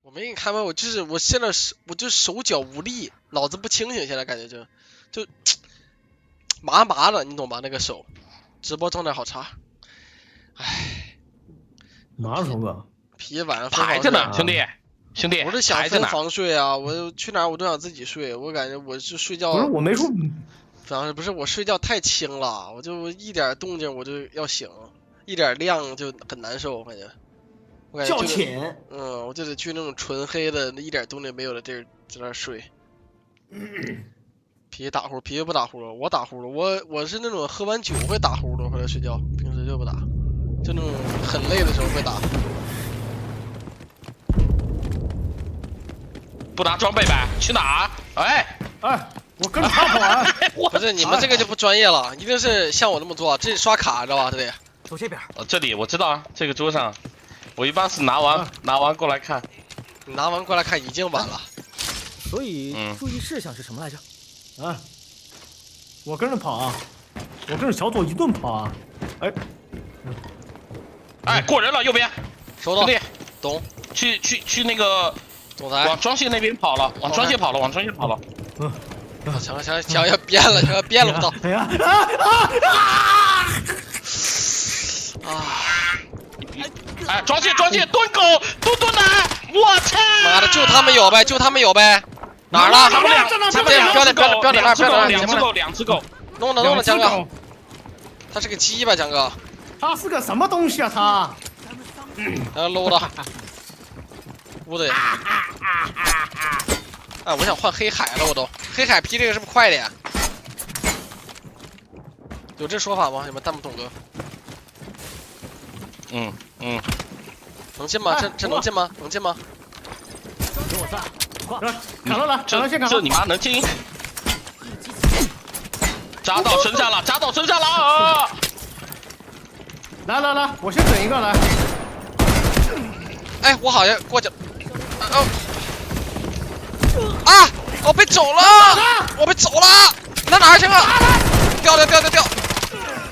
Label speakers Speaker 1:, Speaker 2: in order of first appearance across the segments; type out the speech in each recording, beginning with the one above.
Speaker 1: 我没给你看吗？我现在我就手脚无力，脑子不清醒，现在感觉就麻麻的，你懂吧？那个手，直播状态好差，唉。
Speaker 2: 哪有什么？
Speaker 1: 脾气晚上
Speaker 3: 排着呢，兄弟。兄弟，
Speaker 1: 我是想分房睡啊，我去哪儿我都想自己睡，我感觉我是睡觉。
Speaker 2: 不是我没说，
Speaker 1: 反正不是我睡觉太轻了，我一点动静我就要醒，一点亮就很难受，我感觉
Speaker 2: 较浅。
Speaker 1: 我就得去那种纯黑的、一点动静没有的地儿在那儿睡。脾气打呼，脾气不打呼噜，我打呼噜，我是那种喝完酒会打呼噜回来睡觉，平时就不打，就那种很累的时候会打。
Speaker 3: 不拿装备呗？去哪？哎，
Speaker 2: 我跟着他跑啊！
Speaker 1: 不是你们这个就不专业了，一定是像我这么做，这刷卡知道吧？这得
Speaker 4: 走这边。
Speaker 3: 这里我知道啊，这个桌上，我一般是拿完过来看。
Speaker 1: 你拿完过来看已经晚了。
Speaker 4: 所以注意事项是什么来着？
Speaker 2: 我跟着跑啊！我跟着小左一顿跑啊！
Speaker 3: 哎，过人了，右边。
Speaker 1: 收到。
Speaker 3: 兄弟，
Speaker 1: 懂。
Speaker 3: 去那个。
Speaker 1: 总裁
Speaker 3: 往装卸那边跑了，往装卸跑了。
Speaker 1: 墙要变了，墙要变了，我操！
Speaker 3: 哎，装卸，蹲狗，蹲奶！我操！
Speaker 1: 妈的，就他们有呗，哪儿了？
Speaker 3: 他们俩，
Speaker 1: 不要点，
Speaker 3: 两只狗。
Speaker 1: 弄了，江哥。他是个鸡吧，江哥？
Speaker 2: 他是个什么东西啊？他
Speaker 1: 搂的。屋子里，我想换黑海了，我都黑海劈这个是不是快点？有这说法吗？你们弹幕筒哥？能进吗？这能进吗？能进吗？
Speaker 2: 给我上！砍了，
Speaker 3: 这你妈能进？扎到身上了啊！
Speaker 2: 来，我先整一个来。
Speaker 1: 哎，我好像过去。我被走了！那哪儿去了？掉！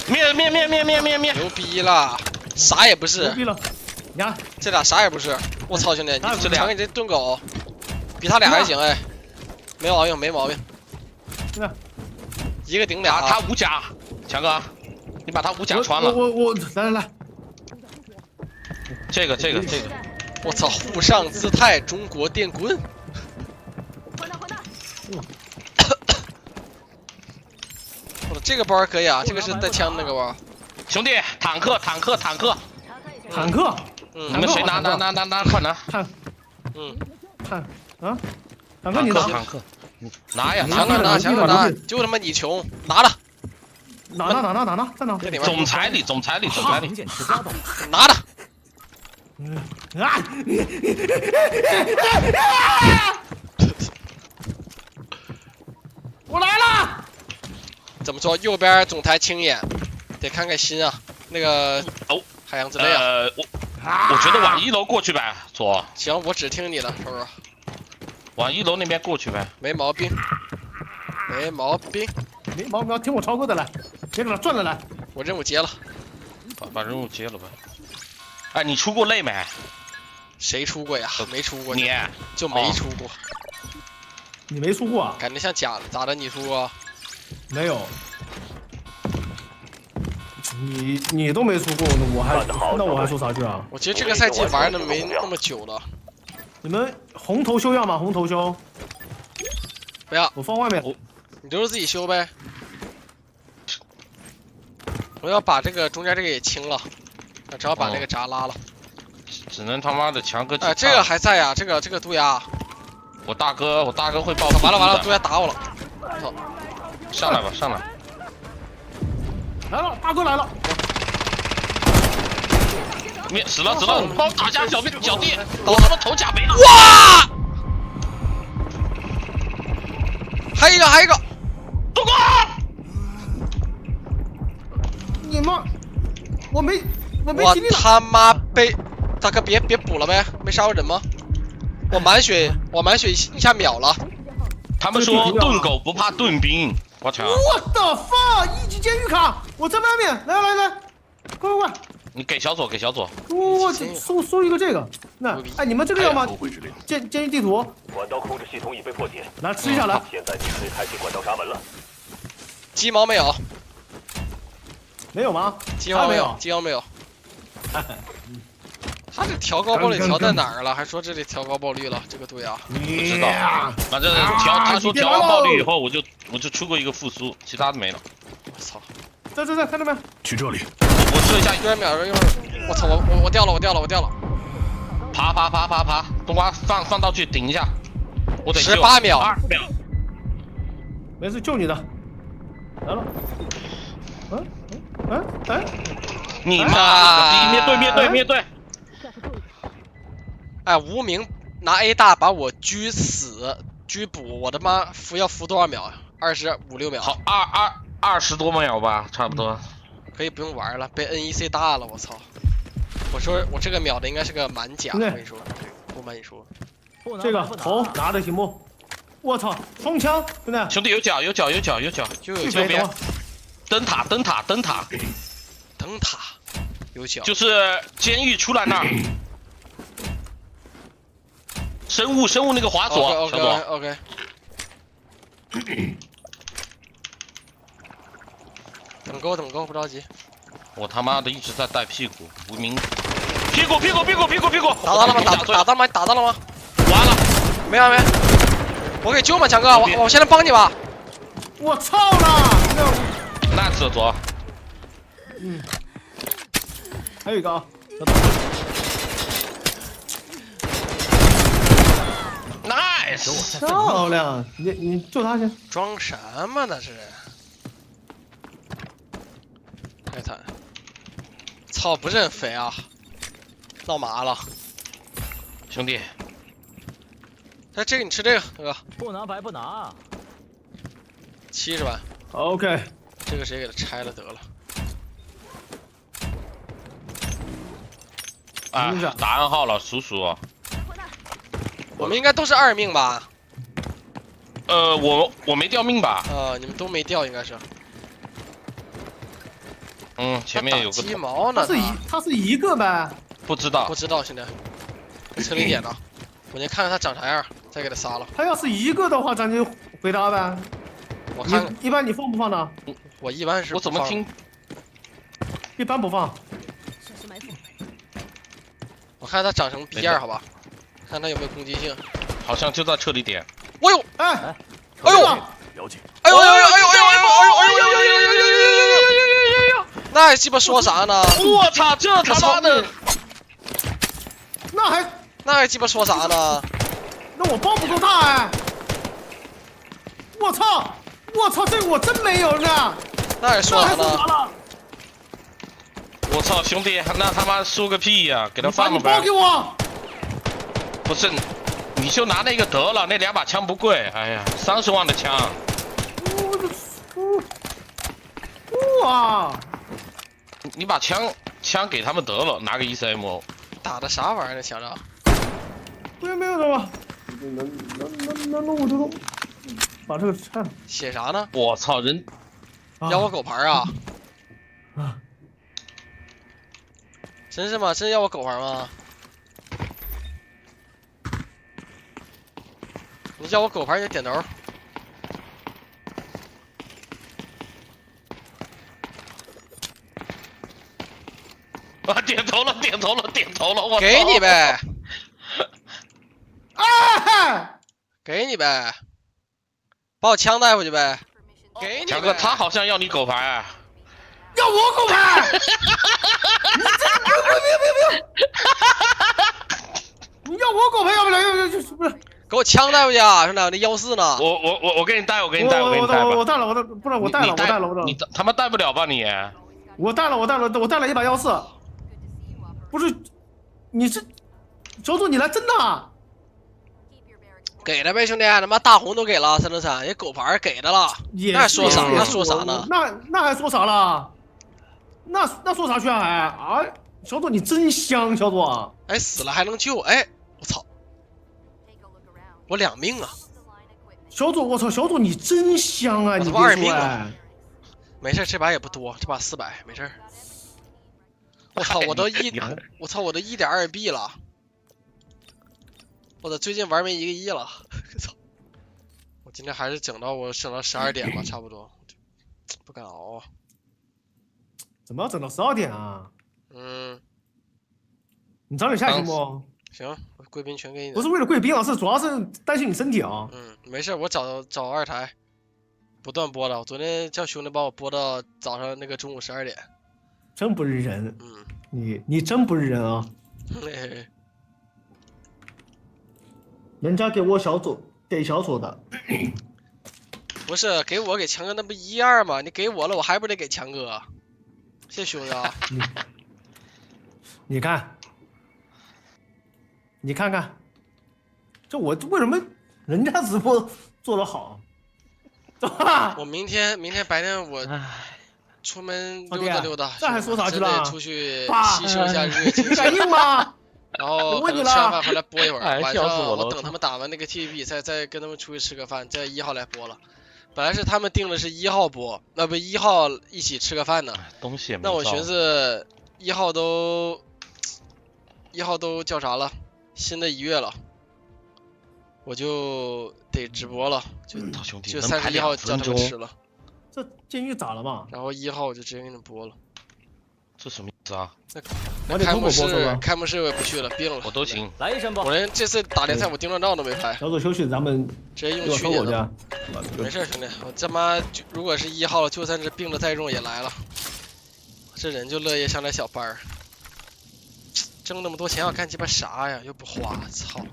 Speaker 1: 灭！牛逼了，啥也不是。
Speaker 2: 牛逼了！你看
Speaker 1: 这俩啥也不是。我操，兄弟，你抢你这盾狗，比他俩还行哎，没毛病。一个顶俩。
Speaker 3: 他无甲，强哥，你把他无甲穿了。
Speaker 2: 我来。
Speaker 3: 这个。
Speaker 1: 我操！沪上姿态，中国电棍。这个包可以啊，这个是带枪的那个包。
Speaker 3: 兄弟，坦克。
Speaker 1: 你
Speaker 3: 们谁拿，快拿。
Speaker 2: 坦克你拿。
Speaker 3: 坦克，拿呀！
Speaker 1: 强哥拿，就他妈你穷，拿着。
Speaker 2: 拿，在哪？
Speaker 3: 总裁里。
Speaker 1: 拿着。
Speaker 2: 我来了。
Speaker 1: 怎么说？右边总裁青眼，得看看心啊。那个海洋之泪啊。
Speaker 3: 我觉得往1楼过去呗，左。
Speaker 1: 行，我只听你的，叔叔。
Speaker 3: 往1楼那边过去呗。
Speaker 1: 没毛病，
Speaker 2: 听我超哥的来，别给他转了来。
Speaker 1: 我任务结了。
Speaker 3: 把任务结了呗。哎，你出过泪没？
Speaker 1: 谁出过呀？没出过。
Speaker 3: 你
Speaker 1: 就没出过。
Speaker 2: 你没出过啊？
Speaker 1: 感觉像假的，咋的？你出过？
Speaker 2: 没有。你都没出过，那我还说啥句啊？
Speaker 1: 我觉得这个赛季玩的没那么久了。
Speaker 2: 你们红头修要吗？红头修？
Speaker 1: 不要，
Speaker 2: 我放外面。
Speaker 1: 你留着自己修呗。我要把这个中间这个也清了，只要把这个闸拉了。
Speaker 3: 只能他妈的强哥。
Speaker 1: 这个还在呀，这个渡鸦。
Speaker 3: 我大哥会爆。
Speaker 1: 完了，渡鸦打我了。操！
Speaker 3: 上来吧，上来。
Speaker 2: 来了，大哥来了。
Speaker 3: 死了，帮我打下小弟，我他妈头甲没了。
Speaker 1: 哇！还有一个，
Speaker 3: 动过！
Speaker 2: 你妈！我没体力了。
Speaker 1: 他妈被大哥别补了呗，没杀过人吗？我满血一下秒了。
Speaker 3: 他们说盾狗不怕盾兵，我操！
Speaker 2: 我的 fuck！1级监狱卡，我在外面，来，快！
Speaker 3: 你给小左，给小左。
Speaker 2: 我收一个这个，那哎，你们这个要吗？监狱地图。
Speaker 5: 管道控制系统已被破解，
Speaker 2: 来吃一下来。
Speaker 5: 现在你可以开启管道闸门了。
Speaker 1: 鸡毛没有？
Speaker 2: 没有吗？
Speaker 1: 鸡毛没有，鸡毛没有。他这调高爆率调在哪儿了？还说这里调高爆率了？这个队啊，
Speaker 3: 不知道，反正他说调完爆率以后，我就出过一个复苏，其他的没了。
Speaker 1: 我操！
Speaker 2: 这，看到没？
Speaker 6: 去这里。
Speaker 3: 我试一下，
Speaker 1: 一秒钟，我操！我掉了！
Speaker 3: 爬！冬瓜放道具顶一下，我得
Speaker 1: 18秒
Speaker 3: ，2秒。
Speaker 2: 没事，救你的。来了。
Speaker 3: 你妈的！面对！
Speaker 1: 哎，无名拿 A 大把我狙死，狙补，我的妈，要扶多少秒啊？25、6秒。
Speaker 3: 好，20多秒吧，差不多。
Speaker 1: 可以不用玩了，被 NEC 大了，我操！我说我这个秒的应该是个满甲，我跟你说，不瞒你说。
Speaker 2: 这个头拿着题目，我操，双枪，兄弟！
Speaker 3: 兄弟有脚，就有脚。这边。灯塔，
Speaker 1: 有脚。
Speaker 3: 就是监狱出来那儿。生物那个滑索，小左。
Speaker 1: OK。等够，不着急。
Speaker 3: 我他妈的一直在带屁股，无名。屁股！
Speaker 1: 打到了吗？打到了吗？
Speaker 3: 完了，
Speaker 1: 没。我给救吗，强哥？我现在帮你吧。
Speaker 2: 我操了！
Speaker 3: 烂死了左。
Speaker 2: 还有一个啊。
Speaker 3: Nice，
Speaker 2: 漂亮！你救他去。
Speaker 1: 装什么呢？是？开坦，操，不认肥啊！闹麻了，
Speaker 3: 兄弟。
Speaker 1: 哎，这个你吃这个，哥。
Speaker 4: 不拿白不拿。
Speaker 1: 70万。
Speaker 2: OK。
Speaker 1: 这个谁给他拆了得了？
Speaker 3: 啊，打暗号了，叔叔。
Speaker 1: 我们应该都是2命吧？
Speaker 3: 我没掉命吧？
Speaker 1: 你们都没掉，应该是。
Speaker 3: 前面有个
Speaker 1: 鸡毛呢。
Speaker 2: 他是一个呗？
Speaker 3: 不知道，
Speaker 1: 现在。车里点呢，我先看看他长啥样，再给他杀了。
Speaker 2: 他要是一个的话，咱就回答呗。
Speaker 1: 我看
Speaker 2: 一般你放不放呢？
Speaker 1: 我一般是。
Speaker 3: 我怎么听？
Speaker 2: 一般不放。
Speaker 1: 我看他长成逼样，好吧？看他有没有攻击性。
Speaker 3: 好像就在车里点。
Speaker 1: 我有！
Speaker 2: 哎
Speaker 1: 呦！
Speaker 6: 了解。
Speaker 1: 哎呦！那还鸡巴说啥呢？
Speaker 3: 我操！这他妈的！
Speaker 2: 那
Speaker 1: 还鸡巴说啥呢？
Speaker 2: 那我包不够大哎！我操！这个我真没有呢。
Speaker 1: 那还说啥呢？
Speaker 3: 我操，兄弟，那他妈说个屁呀！给他放了呗。
Speaker 2: 把你包给我。
Speaker 3: 不是，你就拿那个得了，那2把枪不贵。哎呀，30万的枪。
Speaker 2: 哇！
Speaker 3: 你把枪给他们得了，拿个 ECM。
Speaker 1: 打的啥玩意儿呢，强子？
Speaker 2: 没有的吧？那我就把这个拆了。
Speaker 1: 写啥呢？
Speaker 3: 我操，人
Speaker 1: 要我狗牌啊？真是吗？真要我狗牌吗？你要我狗牌，你点头。
Speaker 3: 啊！点头了！我
Speaker 1: 给你呗。给你呗。把我枪带回去呗。给你。
Speaker 3: 强哥，他好像要你狗牌。
Speaker 2: 要我狗牌？你这不要！你要我狗牌要不了？不是。
Speaker 1: 给我枪带回去啊，兄弟！那14呢？
Speaker 3: 我给你带，
Speaker 2: 我带了，我带了。
Speaker 3: 你他妈带不了吧你？
Speaker 2: 我带了一把14。不是，你这小左你来真的？
Speaker 1: 给了呗，兄弟！他妈大红都给了303，人狗牌给的了。那还说啥？那说啥呢？
Speaker 2: 那还说啥了？那说啥去还？哎，小左你真香，小左。
Speaker 1: 哎，死了还能救？哎，我操！我2命啊！
Speaker 2: 小左，我操，小左你真香啊！你
Speaker 1: 2命啊！没事，这把也不多，这把400，没事。我操，我都
Speaker 3: 你还
Speaker 1: 1.2B 了，我操，最近玩没1个亿了，操！我今天还是整到12点吧，差不多，不敢熬啊。
Speaker 2: 怎么要整到12点啊？
Speaker 1: 嗯，
Speaker 2: 你早点下行不？
Speaker 1: 行，贵宾全给你。
Speaker 2: 不是为了贵宾啊，主要是担心你身体啊。
Speaker 1: 嗯，没事，我找2台，不断播了。我昨天叫兄弟帮我播到早上那个中午12点。
Speaker 2: 真不是人，
Speaker 1: 嗯，
Speaker 2: 你真不是人啊！
Speaker 1: 嘿嘿嘿。
Speaker 2: 人家给小左的，
Speaker 1: 不是给强哥那不1、2吗？你给我了，我还不得给强哥？谢谢兄弟啊！
Speaker 2: 你看看，这我为什么人家直播做得好？
Speaker 1: 我明天白天我出门溜达，
Speaker 2: 这还说啥去了？
Speaker 1: 出去吸收一下日月精
Speaker 2: 你敢硬吗？
Speaker 1: 然后可能吃完饭回来播一会儿，晚上
Speaker 3: 我
Speaker 1: 等他们打完那个 TVP，再跟他们出去吃个饭，再1号来播了。本来是他们定的是1号播，那不1号一起吃个饭呢。
Speaker 3: 东西也没
Speaker 1: 那我寻思1号都叫啥了？新的1月了，我就得直播了，就31号叫他们吃了。
Speaker 2: 这监狱咋了嘛？
Speaker 1: 然后1号我就直接给你们播了。
Speaker 3: 这什么意思啊？
Speaker 1: 那开幕式我也不去了，病了。
Speaker 3: 我都行。
Speaker 4: 来一声吧。
Speaker 1: 我连这次打联赛我定妆照都没拍。
Speaker 2: 小组休息，咱们
Speaker 1: 直接用去年的。没事兄弟，我他妈如果是1号了，就算是病得再重也来了。这人就乐意上点小班儿，挣那么多钱要干鸡巴啥呀？又不花，操！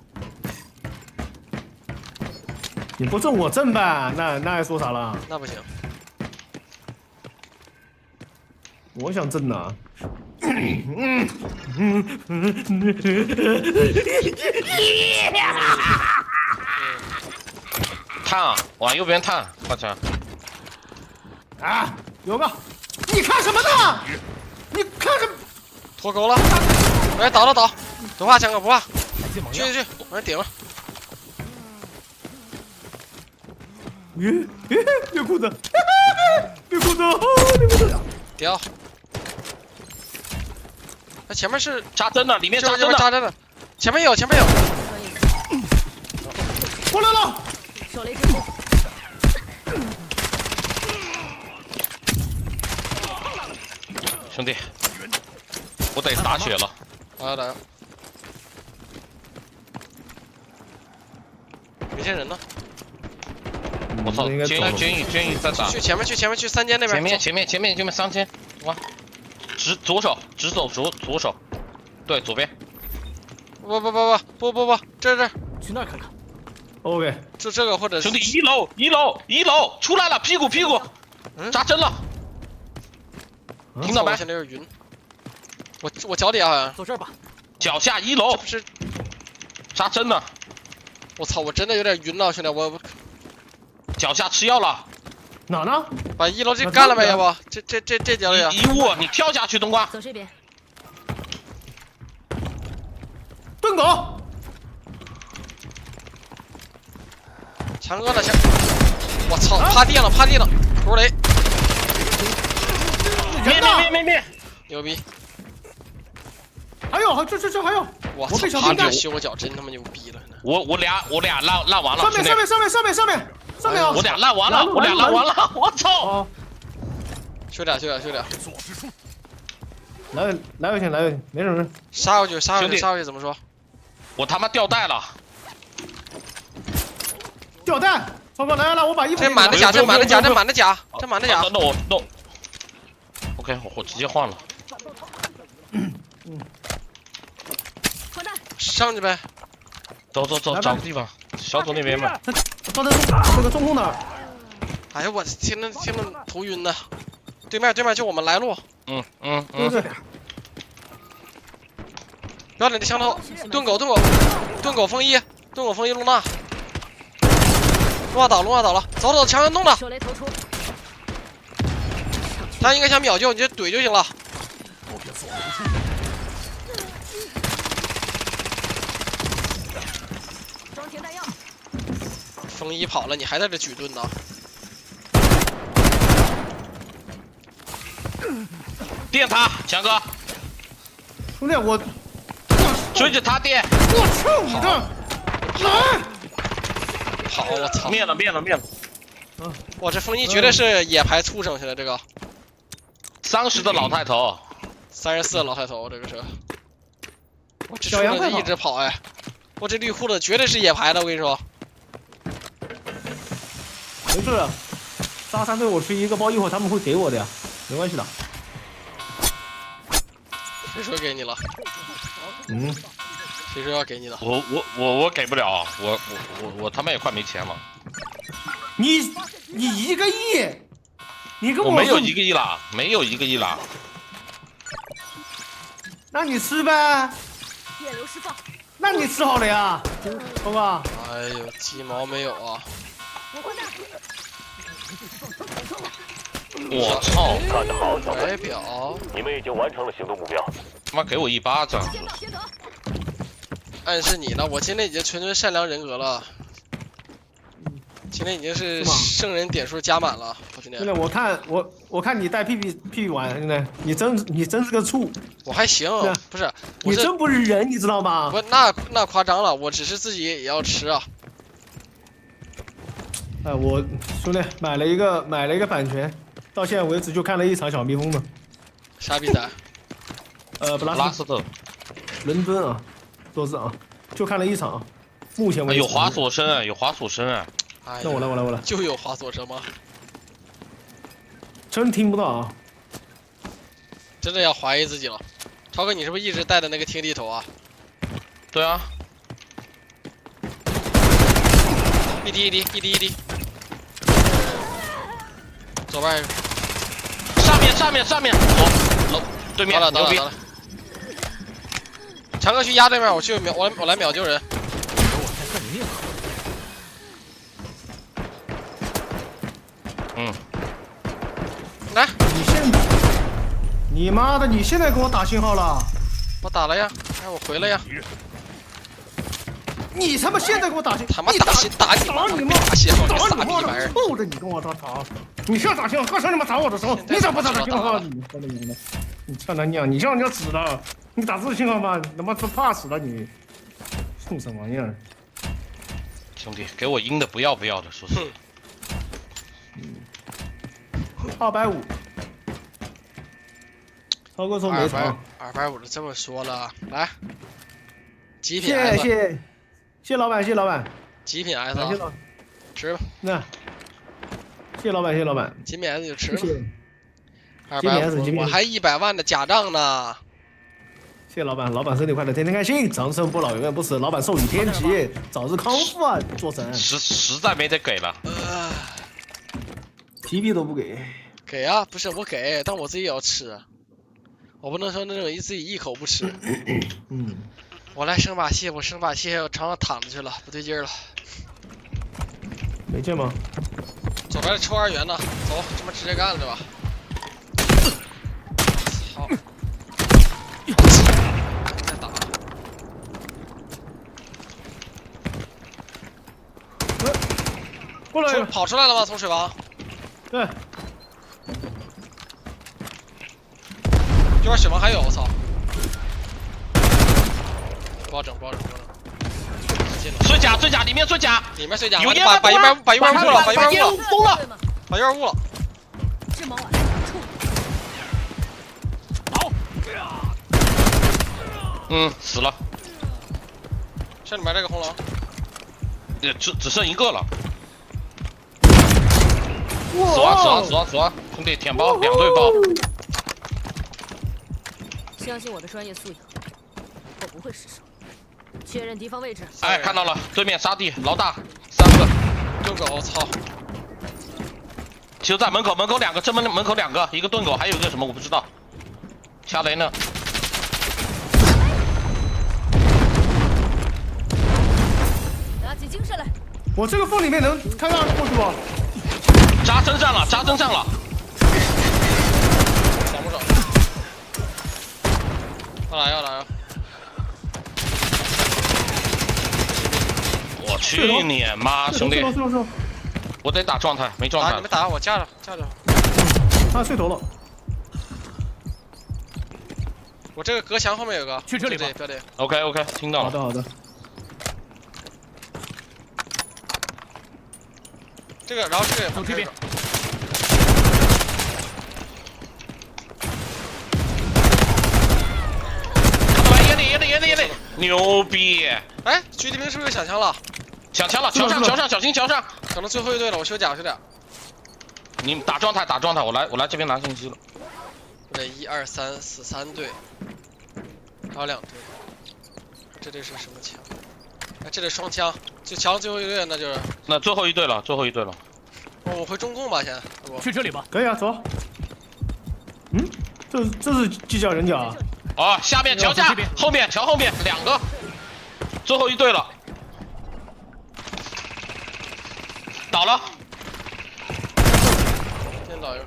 Speaker 2: 你不挣我挣呗，那还说啥了？
Speaker 1: 那不行。
Speaker 2: 我想挣呐。
Speaker 3: 探啊，往右边探，快点！
Speaker 2: 啊，有个，你看什么呢？你看什么？
Speaker 1: 脱钩了！来倒，不怕强哥不怕，去，往上顶了。
Speaker 2: 别裤子，别裤子，
Speaker 1: 屌！那前面是
Speaker 3: 扎针了，里面扎针了，
Speaker 1: 前面有，
Speaker 2: 过来了！
Speaker 6: 手雷之后，
Speaker 3: 兄弟，我得打血了。
Speaker 1: 来，没见人呢。
Speaker 3: 我操！监狱在打。
Speaker 1: 去前面，去3间那边。
Speaker 3: 前面就没3间。哇！直走左手，对，左边。
Speaker 1: 不，这，
Speaker 4: 去那儿看看。
Speaker 2: OK，
Speaker 1: 就这个或者
Speaker 3: 兄弟1楼出来了，屁股，扎针了。听到没？
Speaker 1: 我现在有点晕。我脚底好像。
Speaker 4: 坐这儿吧。
Speaker 3: 脚下1楼。
Speaker 1: 不是。
Speaker 3: 扎针了。
Speaker 1: 我操！我真的有点晕了，兄弟，我
Speaker 3: 脚下吃药了。
Speaker 2: 哪呢？
Speaker 1: 把1楼这干了呗，要不？这脚里。
Speaker 3: 遗物，你跳下去，冬瓜。
Speaker 6: 走这边。
Speaker 2: 盾狗。
Speaker 1: 强哥的强！我操！趴地了，图雷。
Speaker 3: 灭！
Speaker 1: 牛逼！
Speaker 2: 还有，这还有。
Speaker 1: 我操！他这修我脚真他妈牛逼了！
Speaker 3: 我俩烂完了。
Speaker 2: 上面啊！
Speaker 3: 我俩烂完了，我操！
Speaker 1: 修俩。
Speaker 2: 来回去，没什么。
Speaker 1: 杀过去怎么说？
Speaker 3: 我他妈掉带了。
Speaker 2: 吊带，超哥来，我把衣服。
Speaker 1: 这满的甲。
Speaker 3: 那我 OK， 我直接换了。
Speaker 1: 上去呗。
Speaker 3: 走，找个地方。小左那边吧。
Speaker 2: 放在这个中控那儿。
Speaker 1: 哎呀，我听着头晕呢。对面就我们来路。
Speaker 2: 对。
Speaker 1: 不要你的枪头，盾狗风衣露娜。龙华倒了，走，强人弄了。
Speaker 6: 手雷投出。
Speaker 1: 他应该想秒救，你就怼就行了。
Speaker 6: 装填弹药。
Speaker 1: 风衣跑了，你还在这举盾呢？
Speaker 3: 电他，强哥。
Speaker 2: 兄弟，我
Speaker 3: 追着他爹！
Speaker 2: 我操你的！来！
Speaker 1: 好，我操！
Speaker 3: 灭了！
Speaker 1: 哇，这风衣绝对是野排畜生，现在这个
Speaker 3: 30的老太头
Speaker 1: ，34的老太头，这个是。我这畜
Speaker 2: 小羊快跑
Speaker 1: 生就一直跑哎！我这绿裤子绝对是野排的，我跟你说。
Speaker 2: 没事，沙山对我吃一个包，一会儿他们会给我的呀，没关系的。
Speaker 1: 谁说给你了？
Speaker 2: 嗯，
Speaker 1: 谁说要给你的？
Speaker 3: 我给不了，我他妈也快没钱了。
Speaker 2: 你1个亿，你跟
Speaker 3: 我没有
Speaker 2: 说
Speaker 3: 1个亿啦，没有1个亿啦。
Speaker 2: 那你吃呗，
Speaker 6: 电流释放，
Speaker 2: 那你吃好了呀，好吧？
Speaker 1: 哎呦，鸡毛没有啊！
Speaker 6: 我混蛋！
Speaker 3: 我操！
Speaker 5: 干得好，小
Speaker 1: 怀
Speaker 5: 子！
Speaker 1: 表
Speaker 5: 你们已经完成了行动目标。
Speaker 3: 他妈给我一巴掌！
Speaker 6: 先走。
Speaker 1: 暗示你呢，我今天已经纯纯善良人格了。今天已经是
Speaker 2: 是吗
Speaker 1: 圣人点数加满了，我今天
Speaker 2: 兄弟，我看你带屁玩，兄弟，你真是个畜，
Speaker 1: 我还行
Speaker 2: 是啊，
Speaker 1: 不是，我是
Speaker 2: 你真不是人，你知道吗？
Speaker 1: 不那夸张了，我只是自己也要吃啊。
Speaker 2: 哎，我兄弟买了一个版权，到现在为止就看了一场小蜜蜂呢。
Speaker 1: 啥比赛？
Speaker 2: 布拉斯
Speaker 3: 拉斯特
Speaker 2: 伦敦啊，说是啊，就看了一场，目前为止
Speaker 3: 有滑索声啊，有滑索声啊！
Speaker 1: 哎呀，
Speaker 2: 那我来，
Speaker 1: 就有滑索声吗？
Speaker 2: 真听不到啊！
Speaker 1: 真的要怀疑自己了。超哥，你是不是一直带的那个听地头啊？
Speaker 3: 对啊，
Speaker 1: 一滴，左边
Speaker 3: 上面，楼对面牛逼
Speaker 1: 得了。强哥去压对面，我来秒救人。
Speaker 4: 我才算你命好。
Speaker 1: 来，
Speaker 2: 你妈的，你现在给我打信号了？
Speaker 1: 我打了呀，哎，我回了呀。
Speaker 2: 你他妈现在给我打信，
Speaker 1: 他妈打你妈！
Speaker 2: 你妈！
Speaker 1: 打信号，你傻
Speaker 2: 打你妈
Speaker 1: 逼玩意儿！
Speaker 2: 臭的，你跟我吵！你现在打信号，刚才你妈打我的时候，你咋不打信号？你他妈的！你操他娘！你叫人家死了，你打这信号吧，他妈怕死了你！畜生玩意儿！
Speaker 3: 兄弟，给我阴的不要的，说是。
Speaker 2: 250，超哥说没成。
Speaker 1: 250的这么说了，来，极品
Speaker 2: 谢
Speaker 1: S，
Speaker 2: 谢老板，谢老板，
Speaker 1: 极品 S，
Speaker 2: 感谢老
Speaker 1: 吃吧，
Speaker 2: 那，谢老板，谢老板，
Speaker 1: 极品 S 就吃
Speaker 2: 谢
Speaker 1: 吧。
Speaker 2: 谢。极品 S，极品 S，
Speaker 1: 我还100万的假账呢。
Speaker 2: 谢老板，老板身体快乐，天天开心，长生不老，永远不死。老板寿与天齐，早日康复啊，做神。
Speaker 3: 实在没得给了。
Speaker 2: 皮币都不给。
Speaker 1: 给啊，不是我给，但我自己也要吃，我不能说那种自己一口不吃。
Speaker 2: 嗯。
Speaker 1: 我来升把戏，我升把戏，我床上躺着去了，不对劲儿了。
Speaker 2: 没见吗？
Speaker 1: 左边抽2元呢，走，这么直接干了对吧？操！再打。
Speaker 2: 过来。
Speaker 1: 跑出来了吗？从水房？
Speaker 2: 对。
Speaker 1: 这边水房还有，我操！不好整。
Speaker 3: 碎甲，里面碎甲，
Speaker 1: 里面碎甲，
Speaker 3: 有烟
Speaker 1: 把一边误了，把一边误了，把一边误了。
Speaker 6: 织毛啊，
Speaker 3: 好。死了。
Speaker 1: 这里面这个红狼，
Speaker 3: 只剩一个了。死亡，兄弟舔包，2队包。
Speaker 6: 相信我的专业素养，我不会失手。确认敌方位置。
Speaker 3: 哎，看到了，对面沙地老大，3个。
Speaker 1: 盾狗，操！
Speaker 3: 就在门口2个，正门口2个，一个盾狗，还有一个什么我不知道。掐雷呢？
Speaker 6: 拿起精神来！
Speaker 2: 我这个缝里面能看到过去不？
Speaker 3: 扎针上了。
Speaker 1: 爽不爽？要来。
Speaker 3: 我去你妈，兄弟！
Speaker 2: 是。
Speaker 3: 我得打状态，没状态。
Speaker 1: 你们打，我架着。
Speaker 2: 他碎头了。
Speaker 1: 我这个隔墙后面有个，
Speaker 4: 去这里吧
Speaker 1: 不要点。
Speaker 3: OK OK， 听到了。
Speaker 2: 好的好的。
Speaker 1: 这个，然后这个
Speaker 4: 走这边。
Speaker 3: 眼里，牛逼！
Speaker 1: 哎，狙击兵是不是抢枪了？
Speaker 3: 抢枪了，墙上，小心墙上！
Speaker 1: 可能最后一队了，我修甲。
Speaker 3: 你们打状态，我来这边拿信息了。
Speaker 1: 我这1、2、3、4、3队，还有2队。这队是什么枪？哎，这队双枪，就抢最后一队，那就是。
Speaker 3: 那最后一队了。
Speaker 1: 哦，我回中共吧，先。
Speaker 4: 去这里吧。
Speaker 2: 可以啊，走。嗯，这是犄角人角啊。
Speaker 3: 哦，下面桥下，后面桥后面2个，最后一队了，倒了。
Speaker 1: 先倒一个，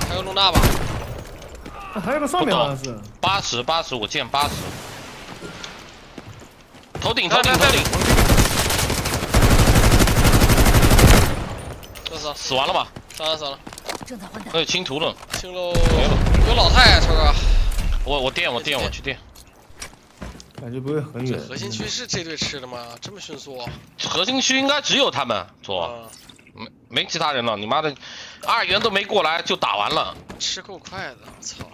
Speaker 1: 还有露娜吧？
Speaker 2: 还有个上面好像是。
Speaker 3: 80，我见80。头顶。死完了吧？
Speaker 1: 死了。
Speaker 6: 正在换弹。
Speaker 3: 那清图了。
Speaker 1: 清喽。有老太，超哥。
Speaker 3: 我去电。
Speaker 2: 感觉不会很远。
Speaker 1: 核心区是这队吃的吗？这么迅速？
Speaker 3: 核心区应该只有他们左，没其他人了。你妈的，2元都没过来就打完了。
Speaker 1: 吃够快的，我操！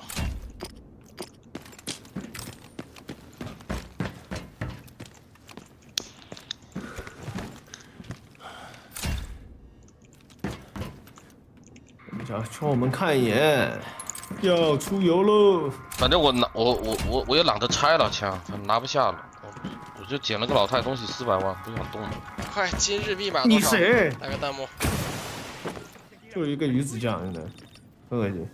Speaker 2: 冲我们看一眼，要出游喽！
Speaker 3: 反正我也懒得拆了枪，拿不下了。我就捡了个老太东西400万，不想动了。
Speaker 1: 快，今日密码多少？
Speaker 2: 你谁？
Speaker 1: 来个弹幕。
Speaker 2: 就一个鱼子酱，真的，很恶心。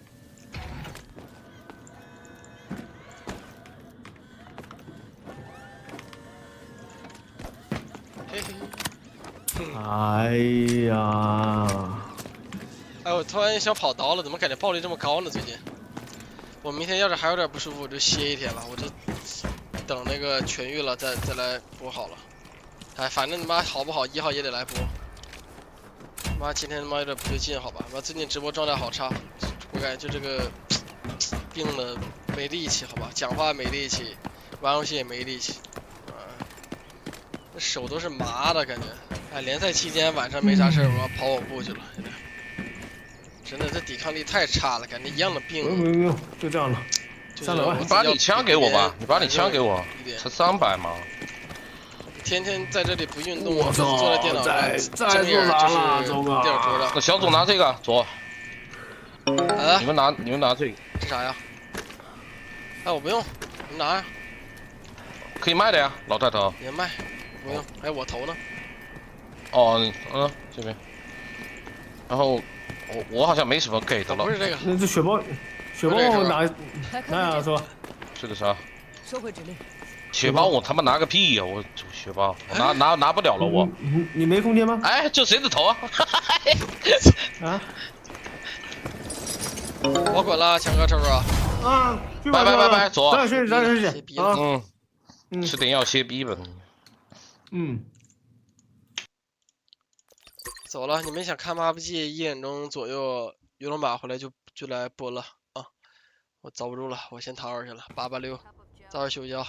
Speaker 1: 嘿嘿。
Speaker 2: 哎呀！
Speaker 1: 哎，我突然想跑刀了，怎么感觉暴力这么高呢？最近，我明天要是还有点不舒服，我就歇1天了，我就等那个痊愈了再来播好了。哎，反正他妈好不好，1号也得来播。妈，今天他妈有点不对劲，好吧？妈，最近直播状态好差，我感觉就这个病了，没力气，好吧？讲话没力气，玩游戏也没力气，那手都是麻的感觉。哎，联赛期间晚上没啥事，我要跑步去了。真的，这抵抗力太差了，感觉一样的病。
Speaker 2: 没有，就这样了。300万，
Speaker 3: 你把你枪给我吧，才300吗？
Speaker 1: 天天在这里不运动，
Speaker 2: 我操！
Speaker 1: 坐在电脑上，
Speaker 2: 再做啥了，周哥？
Speaker 1: 电脑桌上。
Speaker 3: 那小总拿这个左。
Speaker 1: 啊？
Speaker 3: 你们拿这个。
Speaker 1: 这啥呀？哎，我不用，你拿呀。
Speaker 3: 可以卖的呀，老太头。
Speaker 1: 也卖，不用。哎，我头呢？
Speaker 3: 哦，这边。然后我好像没什么给的了。
Speaker 1: 不是这个。
Speaker 2: 那这血包我拿呀，是吧？
Speaker 3: 这个啥？
Speaker 6: 收回指令。
Speaker 3: 血包我他妈拿个屁呀！我血包拿不了了我。
Speaker 2: 你没空间吗？
Speaker 3: 哎，这谁的头啊？
Speaker 2: 啊！
Speaker 1: 我滚了，强哥，超哥。
Speaker 2: 啊！
Speaker 3: 拜，走。
Speaker 2: 早点休息。
Speaker 1: 啊。
Speaker 3: 吃点药歇逼吧。
Speaker 1: 走了，你们想看 PUBG 1点钟左右鱼龙把回来就来播了啊！我遭不住了，我先躺会儿去了，886，早点休息啊。